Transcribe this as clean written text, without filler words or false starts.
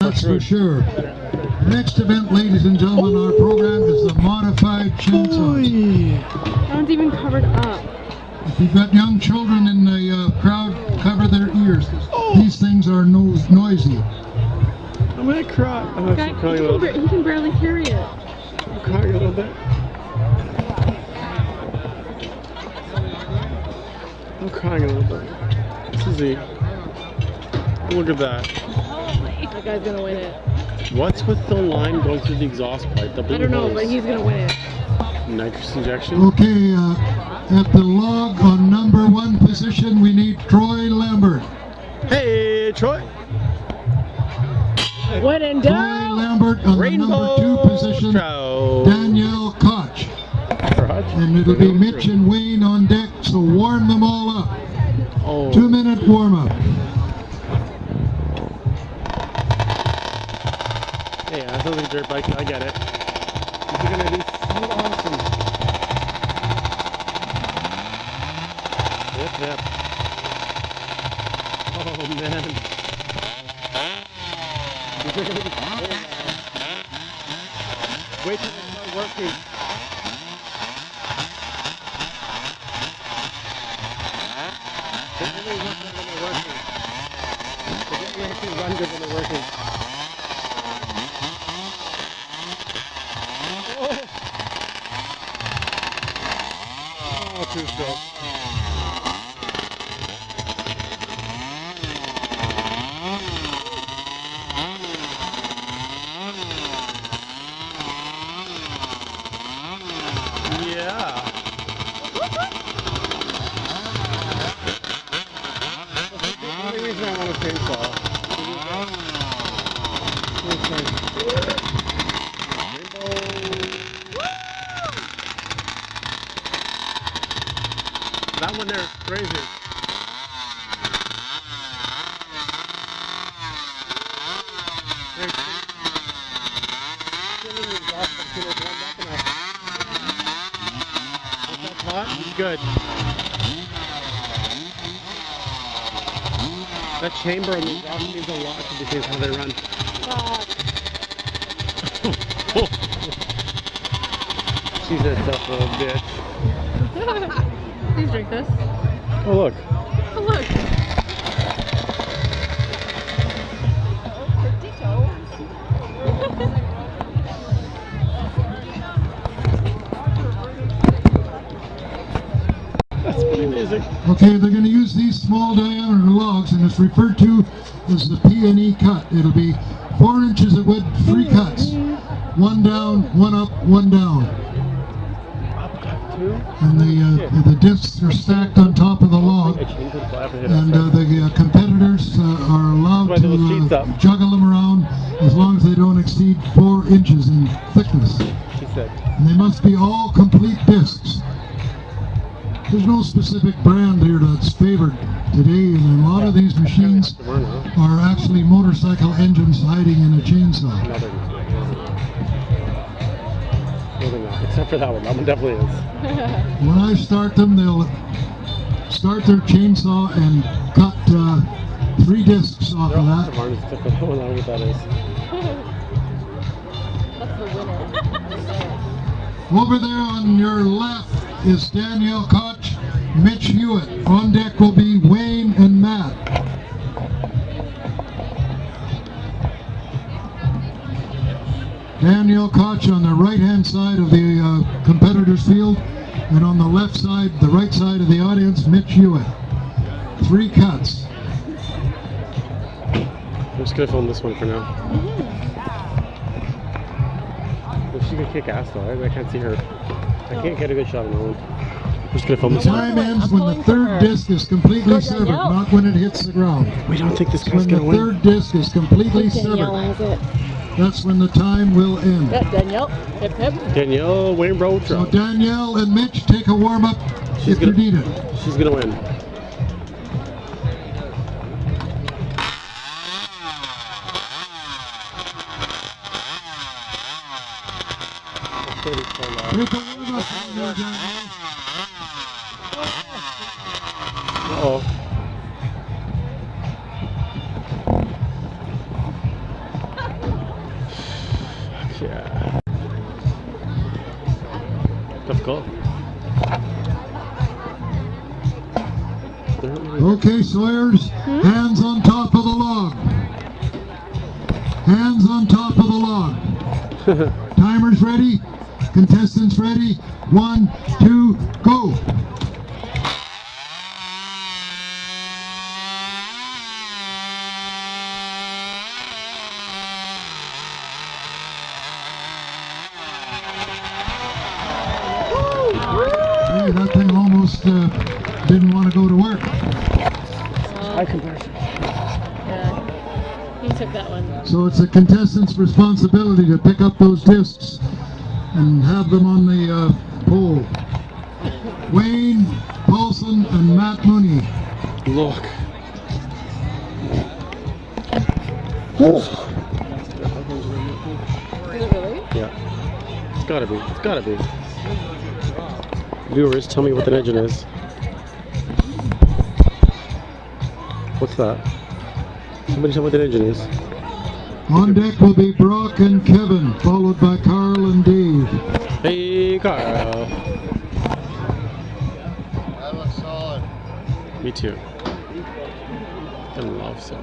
that's for sure. Next event, ladies and gentlemen, our program is the modified chainsaws. That one's even covered up. If you've got young children in the crowd, cover their ears. These things are noisy. I'm gonna cry. I'm actually crying a little bit. He can barely carry it. I'm crying a little bit. I'm crying a little bit. This is the. Look at that. That guy's gonna win it. What's with the line going through the exhaust pipe? The blue I don't know, hose. but he's gonna win it. Nitrous injection. Okay, at the log on number 1 position, we need Troy Lambert. Hey, Troy. When in Troy doubt. Lambert on the number 2 position, trout. Danielle Koch. And it'll be Mitch and Wayne on deck, so warm them all up. 2-minute warm-up. Yeah, that sounds like a dirt bike. I get it. These are gonna be so awesome. Yep, yep. Oh man. These are gonna be so loud. Wait till they start working. They only work when they're working. They don't actually run good when they're working. Oh, too slow. Yeah. The only reason I want a chainsaw. That one there is crazy. That's hot? It's good. That chamber and the exhaust means a lot to these things, how they run. She's a tough little bitch. Please drink this. Oh look. Oh look. That's pretty amazing. Okay, they're going to use these small diameter logs, and it's referred to as the P&E cut. It'll be 4 inches of wood, 3 cuts. 1 down, 1 up, 1 down. And the discs are stacked on top of the log, and the competitors are allowed to juggle them around as long as they don't exceed 4 inches in thickness. And they must be all complete discs. There's no specific brand here that's favored today, and a lot of these machines are actually motorcycle engines hiding in a chainsaw. Except for that one definitely is. When I start them, they'll start their chainsaw and cut 3 discs off of that. I don't know what that is. That's the winner. Over there on your left is Danielle Koch, Mitch Hewitt. On deck will be Wayne and Matt. Danielle Koch on the right-hand side of the competitors' field, and on the left side, the right side of the audience, Mitch Hewitt. 3 cuts. I'm just gonna film this one for now. Well, she's gonna kick ass though. I can't see her. I can't get a good shot on that one. I'm just gonna film this one. Time ends when the 3rd disc is completely severed, not when it hits the ground. We don't think this guy's gonna win. When the 3rd disc is completely severed, that's when the time will end. Danielle, hip hip. Danielle, Wayne Bro. So Danielle and Mitch, take a warm-up if you need it. She's gonna win. Take a warm-up. Uh-oh. Yeah. Difficult. Okay, Sawyers, hands on top of the log. Hands on top of the log. Timers ready? Contestants ready? 1, 2, go! Hey, that thing almost didn't want to go to work. High compression. Yeah. He took that one. So it's the contestant's responsibility to pick up those discs and have them on the pole. Wayne, Paulson, and Matt Mooney. Look. Is it really? Yeah. It's gotta be. It's gotta be. Viewers, tell me what the legend is. What's that? Somebody tell me what the legend is. On deck will be Brock and Kevin, followed by Carl and Dave. Hey, Carl. That looks solid. Me too. I love so.